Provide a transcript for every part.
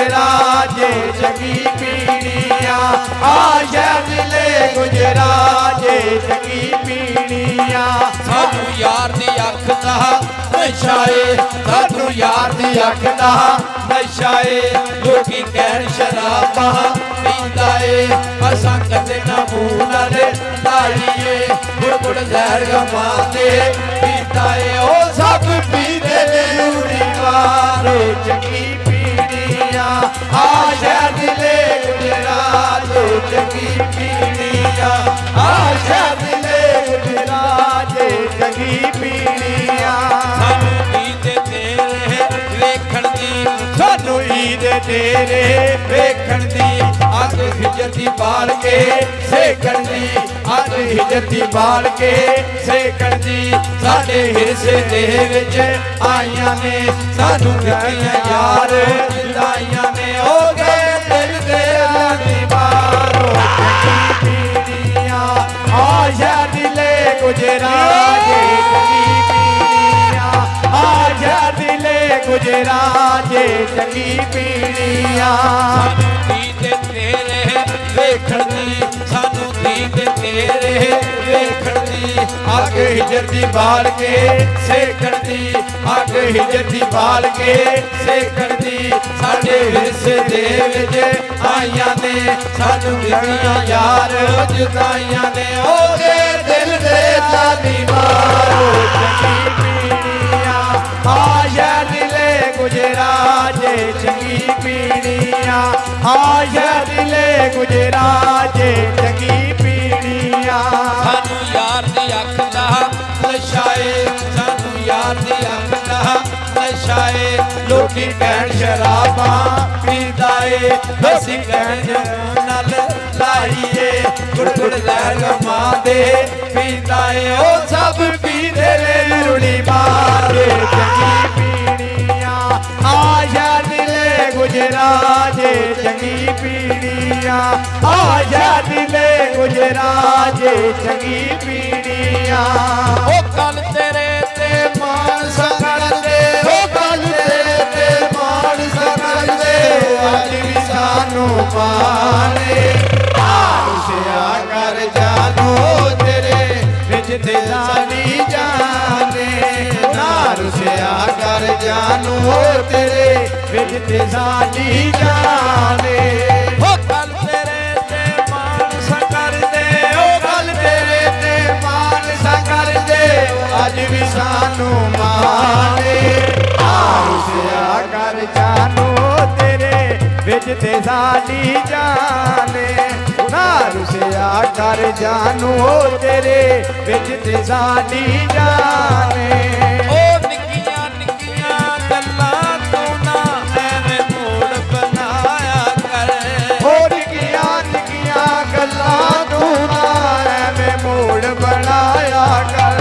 गुजराजे चंगी पीड़ियां आशा दिले गुजराजे चंगी पीड़ियां सानू यार दी अख दा नशा ए सानू यार दी अख दा नशा ए लोकी कहन शराबा पींदा ए असां कदे ना मूंह नाल लाईए गुड़ जहर गमांदे पींदा ए ओ सब पींदे ने लूड़ी वारो चंगी पीड़ियां आशा दिले गुजराजे चंगी पीड़ियां आशा दिले गुजराजे चंगी पीड़ियां सानू ईद तेरे वेखण दी सानू ईद तेरे वेखण दी अग हिजर दी बाल के सेकण दी अज हिजर दी बाल के सेकण दी साडे हिरसे दे विच आईयां ने सानू दित्तियां यार जुदाइयां ने ओ गए दिल दे दीवारो चंगी पीड़ियां आशा दिले गुजराजे चंगी पीड़ियां आशा दिले गुजराजे चंगी पीड़ियां सानू दीद तेरे वेखण दी सानू दीद तेरे वेखण दी अग हिजर दी बाल के सेकण दी अग हिजर दी बाल के सेकण दी साडे विरसे दे विच आईयां ने सानू दित्तियां यार जुदाइयां ने ओ गए दिल दे दीवारो चंगी पीड़ियां आशा दिले गुजराजे चंगी पीड़ियां आशा दिले गुजराजे चंगी पीड़ियां सानू यार दी अख दा नशा ए सानू यार दी अख दा नशा ए लोकी कहन शराबा पींदा ए असीं कहन नाल लाईए गुड़ गुड़ लहर गमांदे पींदा ए ओ सब पींदे ने लूड़ी मारे चंगी पीड़ियां आशा दिले गुजराजे चंगी पीड़ियां आशा दिले गुजराजे चंगी पीड़ियां ओ कल तेरे ते मान सकड़ दे ओ कल तेरे ते मान सकड़ दे अज भी सानू माने रुसिया कर जानो तेरे विच ते साडी जाने ना रुसिया कर जानो तेरे विच ते साडी जाने ओ कल तेरे ते मान सकड़ दे ओ कल तेरे ते मान सकड़ दे अज भी सानू माने रुसिया कर जानो तेरे विच ते साडी जाने ना रुसिया कर जानो तेरे विच ते साडी जाने ओ निक्कियां निक्कियां गल्लां तू ना एवें मूड बनाया कर ओ निक्कियां निक्कियां गल्लां तू ना एवें मूड बनाया कर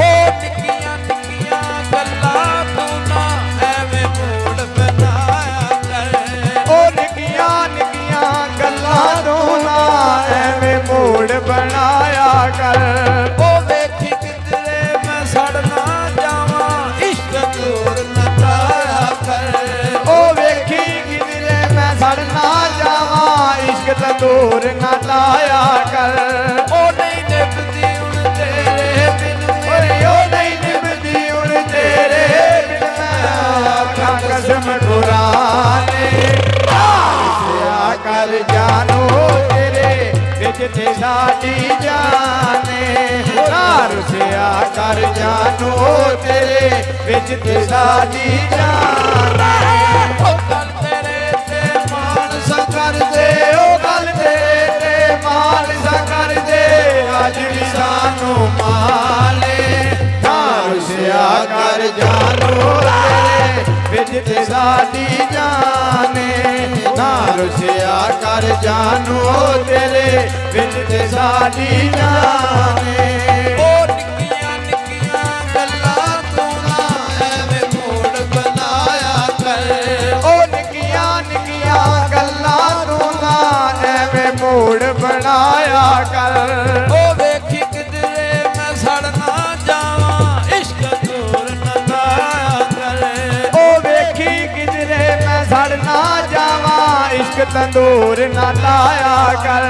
ओ निक्कियां निक्कियां गल्लां तू ना एवें मूड बनाया कर ओ निक्कियां निक्कियां गल्लां तू ना एवें मूड बनाया कर ओ वेखी किधरे मैं सड़ना जावां इश्क दूर न ताया कर ओ वेखी किधरे मैं सड़ना जावां इश्क तंदूर ना लाया कर ओ नहीं निभदी हुण तेरे बिन ओ नहीं निभदी हुण तेरे बिन मैं आखां कसम खुराने रुसिया कर जानो तेरे विच ते साडी जाने ना रुसिया कर जानो तेरे विच ते साडी जाने ओ कल तेरे ते मान कर दे ओ गल तेरे ते मान कर दे अज भी सानू माले ना रुसिया कर जानो तेरे विच ते साडी जाने ना रुसिया कर जानो तेरे विच ते साडी जाने ओ निक्कियां निक्कियां गल्लां तू ना एवें मूड बनाया कर ओ निक्कियां निक्कियां गल्लां तू ना एवें मूड बनाया कर ओ वेखी किधरे मैं सड़ना जावां इश्क दूर न ताया कर ओ वेखी किधरे मैं सड़ना जावां ਤੰਦੂਰ ਨਾ ਲਾਇਆ ਕਰ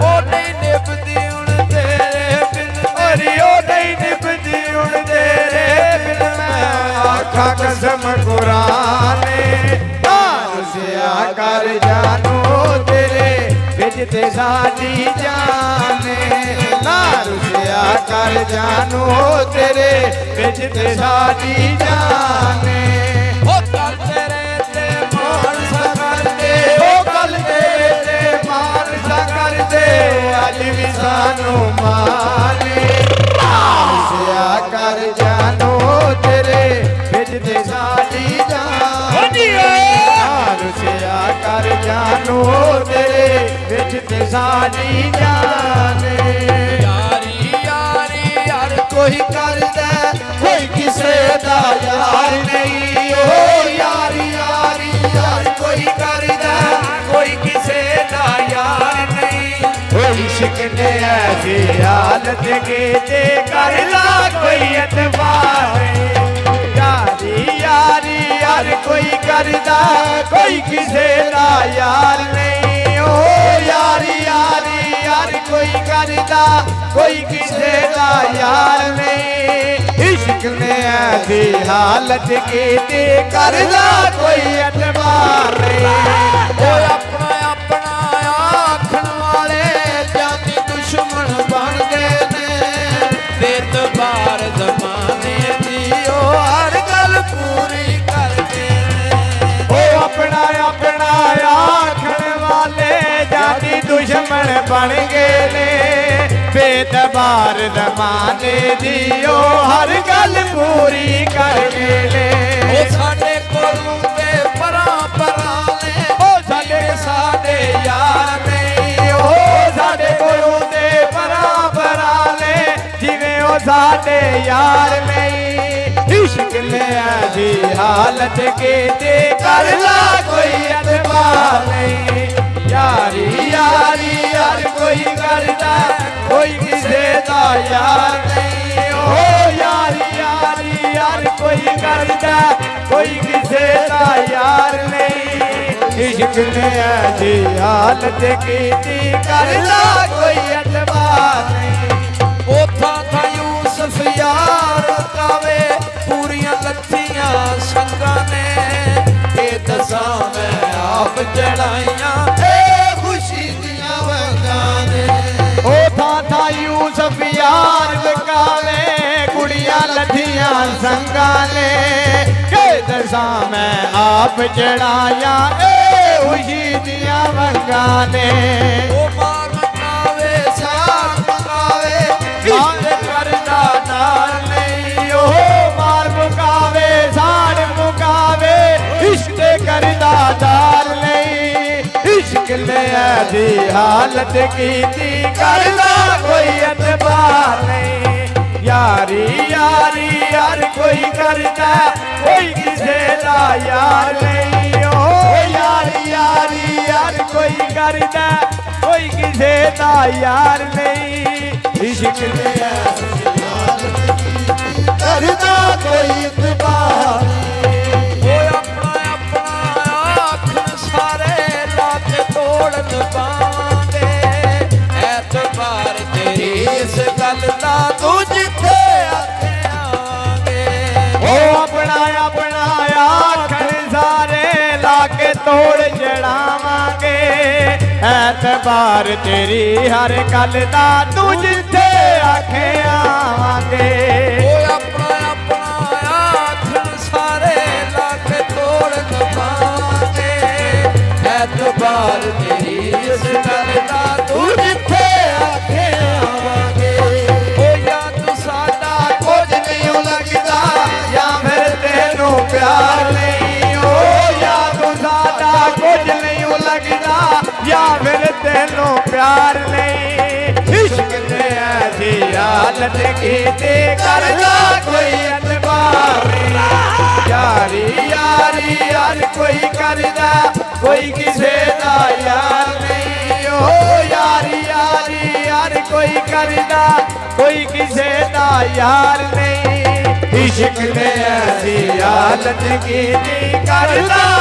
ਉਹ ਨਹੀਂ ਨਿਭਦੀ ਹੁਣ ਤੇਰੇ ਬਿਨ ਮੇਰੀ ਉਹ ਨਹੀਂ ਨਿਭਦੀ ਹੁਣ ਤੇਰੇ ਬਿਨ ਮੈਂ ਆਖਾਂ ਕਸਮ ਕੁਰਾਨੇ ਨਾ ਰੁਸਿਆ ਕਰ ਜਾਨੋ ਤੇਰੇ ਵਿੱਚ ਤੇ ਸਾਡੀ ਜਾਨੇ ਨਾ ਰੁਸਿਆ ਕਰ ਜਾਨੋ ਤੇਰੇ ਵਿੱਚ ਤੇ ਸਾਡੀ ਜਾਨੇ ਉਹ ਕਰ ਤੇਰੇ ਤੇ ਮਾਣ ਸਕਦੇ ਉਹ ਗੱਲ ਤੇਰੇ ਤੇ ਮਾਨਸਾ ਕਰਦੇ ਅੱਜ ਵੀ ਸਾਨੂੰ ਮਾਨੇ ਰੁਸਿਆ ਕਰ ਜਾਨੋ ਤੇਰੇ ਵਿੱਚ ਤੇ ਸਾਡੀ ਜਾਨੇ ਰੁਸਿਆ ਕਰ ਜਾਨੋ ਤੇਰੇ ਵਿੱਚ ਤੇ ਸਾਡੀ ਜਾਨੇ ਯਾਰੀ ਯਾਰੀ ਯਾਰ ਕੋਈ ਕਰਦਾ ਕੋਈ ਕਿਸੇ ਦਾ ਯਾਰ ਨਹੀਂ ਓ ਯਾਰੀ ਯਾਰੀ ਯਾਰ ਕੋਈ ਕਰਦਾ ਕੋਈ ਕਿਸੇ ਦਾ ਯਾਰ ਨਹੀਂ ਕੋਈ ਇਸ਼ਕ ਨੇ ਐਸੀ ਹਾਲਤ ਕੇ ਤੇ ਕਰ ਲਾ ਕੋਈ ਅਤਬਾਰ ਯਾਰੀ ਯਾਰੀ ਯਾਰ ਕੋਈ ਕਰਦਾ ਕੋਈ ਕਿਸੇ ਦਾ ਯਾਰ ਨਹੀਂ ਓ ਯਾਰੀ ਯਾਰੀ ਯਾਰ ਕੋਈ ਕਰਦਾ ਕੋਈ ਕਿਸੇ ਦਾ ਯਾਰ ਨਹੀਂ ਇਸ਼ਕ ਨੇ ਐਸੀ ਹਾਲਤ ਕੀਤੀ ਕਰਦਾ ਕੋਈ ਅਤਬਾਰ ਨਹੀਂ ਓਏ ਆਪਣਾ ਆਪਣਾ ਆਖਣ ਵਾਲੇ ਜਾਤੀ ਦੁਸ਼ਮਣ ਬਣ ਗਏ ਨੇ ਬੇਤਬਾਰ ਜ਼ਮਾਨੇ ਦੀ ਉਹ ਹਰ ਗੱਲ ਪੂਰੀ ਕਰਦੇ ਨੇ ਉਹ ਆਪਣਾ ਆਪਣਾ ਆਖਣ ਵਾਲੇ ਜਾਤੀ ਦੁਸ਼ਮਣ ਬਣ ਗਏ ਨੇ ਬੇਤਬਾਰ ਜ਼ਮਾਨੇ ਦੀ ਉਹ ਹਰ ਗੱਲ ਪੂਰੀ ਕਰ ਗਏ ਨੇ ਉਹ ਸਾਡੇ ਕੋਲੋਂ ਤੇ ਪਰਾਂ ਪਰਾਂ ਨੇ ਉਹ ਸਾਡੇ ਯਾਰ ਨਹੀਂ ਉਹ ਸਾਡੇ ਕੋਲੋਂ ਤੇ ਬਰਾਬਰਾਂ ਨੇ ਜਿਵੇਂ ਉਹ ਸਾਡੇ ਯਾਰ ਨਹੀਂ ਇਸ਼ਕ ਨੇ ਐਸੀ ਹਾਲਤ ਕੀਤੀ ਕਰਦਾ ਕੋਈ ਅਤਬਾਰ ਨਹੀਂ ਯਾਰੀ ਯਾਰੀ ਯਾਰ ਕੋਈ ਕਰਦਾ ਕੋਈ ਕਿਸੇ ਦਾ ਯਾਰ ਨਹੀਂ ਓ ਯਾਰੀ ਯਾਰੀ ਯਾਰ ਕੋਈ ਕਰਦਾ ਕੋਈ ਕਿਸੇ ਦਾ ਯਾਰ ਨਹੀਂ ਇਸ਼ਕ ਨੇ ਐਸੀ ਹਾਲਤ ਕੀਤੀ ਕਰਦਾ ਕੋਈ ਅਤਬਾਰ ਨਹੀਂ ਉਥਾਂ ਥਾਂ ਯੂਸਫ ਯਾਰ ਕਾਵੇ ਪੂਰੀਆਂ ਲੱਥੀਆਂ ਸੰਗਾਂ ਨੇ ਇਹ ਦਸਾਂ ਮੈਂ ਆਪ ਚੜਾਈਆਂ ਏ ਖੁਸ਼ੀ ਦੀਆਂ ਵੰਗਾਂ ਨੇ ਉਹ ਥਾਂ ਯੂਸਫ ਯਾਰ ਵਿਕਾਵੇ ਕੁੜੀਆਂ ਲੱਥੀਆਂ ਸੰਗਾਂ ਨੇ ਕਿ ਦਸਾਂ ਮੈਂ ਆਪ ਚੜਾਇਆ ਏ ਖੁਸ਼ੀ ਦੀਆਂ ਵੰਗਾਂ ਨੇ ਉਹ ਮਾਰ ਮਕਾਵੇ ਸਾਗ ਮਕਾਵੇ ਮਾਰ ਕਰਦਾ ਨਾਰ ਨਹੀਂ ਉਹ ਮਾਰ ਮੁਕਾਵੇ ਸਾੜ ਮੁਕਾਵੇ ਇਸ਼ਕ ਕਰਦਾ ਦਾਰ ਨਹੀਂ ਇਸ਼ਕ ਨੇ ਐਸੀ ਹਾਲਤ ਕੀਤੀ ਕਰਦਾ ਕੋਈ ਅਤਬਾਰ ਨਹੀਂ ਯਾਰੀ ਯਾਰੀ ਯਾਰ ਕੋਈ ਕਰਦਾ ਕੋਈ ਕਿਸੇ ਦਾ ਯਾਰ ਨਹੀਂ ਓ ਯਾਰੀ ਯਾਰੀ ਯਾਰ ਕੋਈ ਕਰਦਾ ਕੋਈ ਕਿਸੇ ਦਾ ਯਾਰ ਨਹੀਂ ਇਸ਼ਕ ਨੇ ਐਸੀ ਹਾਲਤ ਕੀਤੀ ਕਰਦਾ ਕੋਈ ਅਤਬਾਰ ਓਏ ਆਪਣਾ ਆਪਣਾ ਆਖਣ ਸਾਰੇ ਲਾ ਕੇ ਤੋੜਨ ਪਾਵਾਂਗੇ ਐਤਬਾਰ ਤੇਰੀ ਇਸ ਗੱਲ ਦਾ ਤੂੰ ਜਿੱਥੇ ਆਖੇ ਆਵਾਂਗੇ ਉਹ ਆਪਣਾ ਆਪਣਾ ਆਖਣ ਸਾਰੇ ਲਾ ਕੇ ਤੋੜ ਜੜਾਵਾਂਗੇ ਐਤਬਾਰ ਤੇਰੀ ਹਰ ਗੱਲ ਦਾ ਤੂੰ ਜਿੱਥੇ ਆਖੇ ਆਵਾਂਗੇ ਓਏ ਆਪਣਾ ਆਪਣਾ ਆਖਣ ਸਾਰੇ ਲਾ ਕੇ ਤੋੜਨ ਪਾਵਾਂਗੇ ਐਤਬਾਰ ਤੇਰੀ ਇਸ ਗੱਲ ਦਾ ਤੂੰ ਜਿੱਥੇ ਆਖੇ ਆਵਾਂਗੇ ਓ ਯਾਰ ਤੂੰ ਸਾਡਾ ਕੁਝ ਨਹੀਂ ਲੱਗਦਾ ਜਾਂ ਫਿਰ ਤੈਨੂੰ ਪਿਆਰ ਨਹੀਂ ਓ ਯਾਰ ਤੂੰ ਸਾਡਾ ਕੁਝ ਨਹੀਂ ਲੱਗਦਾ ਜਾਂ ਫਿਰ ਤੈਨੂੰ ਪਿਆਰ ਨਹੀਂ ਇਸ਼ਕ ਨੇ ਐਸੀ ਹਾਲਤ ਕੀਤੀ ਕਰਦਾ ਕੋਈ ਅਤਬਾਰ ਨਹੀਂ ਯਾਰੀ ਯਾਰੀ ਯਾਰ ਕੋਈ ਕਰਦਾ ਕੋਈ ਕਿਸੇ ਦਾ ਯਾਰ ਨਹੀਂ ਓ ਯਾਰੀ ਯਾਰੀ ਯਾਰ ਕੋਈ ਕਰਦਾ ਕੋਈ ਕਿਸੇ ਦਾ ਯਾਰ ਨਹੀਂ ਇਸ਼ਕ ਨੇ ਐਸੀ ਹਾਲਤ ਕੀਤੀ ਕਰਦਾ